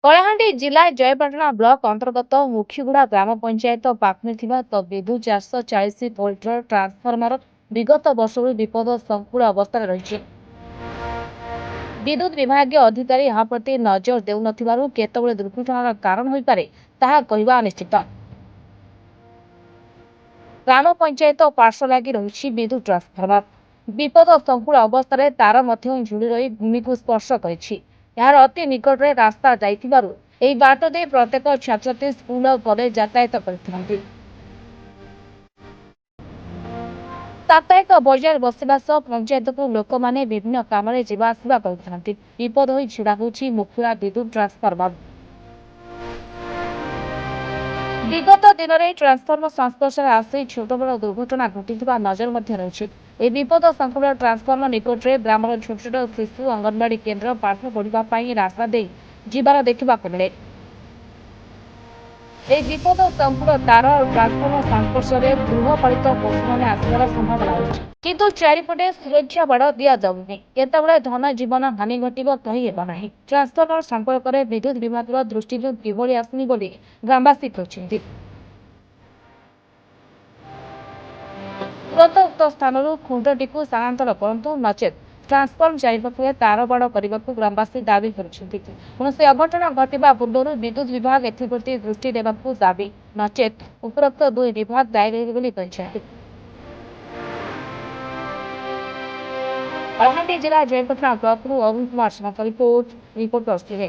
କଳାହାଣ୍ଡି ଜିଲ୍ଲା ଜୟପାଟଣା ବ୍ଲକ ଅନ୍ତର୍ଗତ ମୁଖିଗୁଡା ଗ୍ରାମ ପଞ୍ଚାୟତ ପାଖରେ ଥିବା ବିଦ୍ୟୁତ 440 ଭୋଲ୍ଟର ଟ୍ରାନ୍ସଫର୍ମର ବିଗତ ବର୍ଷରୁ ବିପଦ ସଂକୁଳ ଅବସ୍ଥାରେ ରହିଛି। ବିଦ୍ୟୁତ ବିଭାଗୀୟ ଅଧିକାରୀ ଏହା ପ୍ରତି ନଜର ଦେଉନଥିବାରୁ କେତେବେଳେ ଦୁର୍ଘଟଣାର କାରଣ ହୋଇପାରେ ତାହା କହିବା ଅନିଶ୍ଚିତ। ଗ୍ରାମ ପଞ୍ଚାୟତ ପାର୍ଶ୍ୱ ଲାଗି ରହିଛି ବିଦ୍ୟୁତ ଟ୍ରାନ୍ସଫର୍ମର। ବିପଦ ସଂକୁଳ ଅବସ୍ଥାରେ ତାର ମଧ୍ୟ ଝୁଲି ରହି ଭୂମିକୁ ସ୍ପର୍ଶ କରିଛି। ଏହାର ଅତି ନିକଟରେ ରାସ୍ତା ଯାଇଥିବାରୁ ଏହି ବାଟ ଦେଇ ପ୍ରତ୍ୟେକ ଛାତ୍ରଛାତ୍ରୀ ସ୍କୁଲ ଓ କଲେଜ ଯାତାୟାତ କରିଥାନ୍ତି। ସାପ୍ତାହିକ ବଜାର ବସିବା ସହ ପଞ୍ଚାୟତକୁ ଲୋକମାନେ ବିଭିନ୍ନ କାମରେ ଯିବା ଆସିବା କରିଥାନ୍ତି। ବିପଦ ହୋଇ ଛିଡ଼ା ହେଉଛି ମୁଖିଗୁଡା ବିଦ୍ୟୁତ ଟ୍ରାନ୍ସଫର୍ମର। ବିଗତ ଦିନରେ ଟ୍ରାନ୍ସଫର୍ମର ସଂସ୍ପର୍ଶରେ ଆସି ଛୋଟ ବଡ଼ ଦୁର୍ଘଟଣା ଘଟିଥିବା ନଜର ମଧ୍ୟ ରହିଛି। ଏହି ବିପଦ ସଂକୁଳ ଟ୍ରାନ୍ସଫର୍ମର ନିକଟରେ ଗ୍ରାମର ଛୋଟ ଛୋଟ ଶିଶୁ ଅଙ୍ଗନବାଡି କେନ୍ଦ୍ର ପାଠ ପଢ଼ିବା ପାଇଁ ରାସ୍ତା ଦେଇ ଯିବାର ଦେଖିବାକୁ ମିଳେ। ଏହି ବିପଦ ସଂକୁଳ ତାର ଓ ଟ୍ରାନ୍ସଫର୍ମର ସଂସ୍ପର୍ଶରେ ଗୃହପାଳିତ ପଶୁମାନେ ଆସିବାର ସମ୍ଭାବନା ରହିଛି। କିନ୍ତୁ ଚାରିପଟେ ସୁରକ୍ଷା ବାଡ଼ ଦିଆଯାଉନି। କେତେବେଳେ ଧନ ଜୀବନ ହାନି ଘଟିବ କହି ହେବ ନାହିଁ। ଟ୍ରାନ୍ସଫର୍ମର ସମ୍ପର୍କରେ ବିଦ୍ୟୁତ ବିଭାଗର ଦୃଷ୍ଟିକୁ କିଭଳି ଆସୁନି ବୋଲି ଗ୍ରାମବାସୀ କହିଛନ୍ତି। ତୁରନ୍ତ ଉକ୍ତ ସ୍ଥାନରୁ ଖୁଣ୍ଟଟିକୁ ସ୍ଥାନାନ୍ତର କରନ୍ତୁ, ନଚେତ୍ ଟ୍ରାନ୍ସଫର୍ମର ଚାରିପାଖରେ ତାର ବାଡ଼ କରିବାକୁ ଗ୍ରାମବାସୀ ଦାବି କରିଛନ୍ତି। କୌଣସି ଅଘଟଣ ଘଟିବା ପୂର୍ବରୁ ବିଦ୍ୟୁତ ବିଭାଗ ଏଥିପ୍ରତି ଦୃଷ୍ଟି ଦେବାକୁ ଦାବି, ନଚେତ୍ ଉପରୋକ୍ତ ଦୁଇ ବିଭାଗ ଦାୟୀ ରହିବେ ବୋଲି କହିଛନ୍ତି। କଳାହାଣ୍ଡି ଜିଲ୍ଲା ଜୟପାଟଣା ବ୍ଲକରୁ ଅରୁଣ କୁମାର ସାହୁଙ୍କ ରିପୋର୍ଟ, ରିପୋର୍ଟର୍ସ ଟିଭି।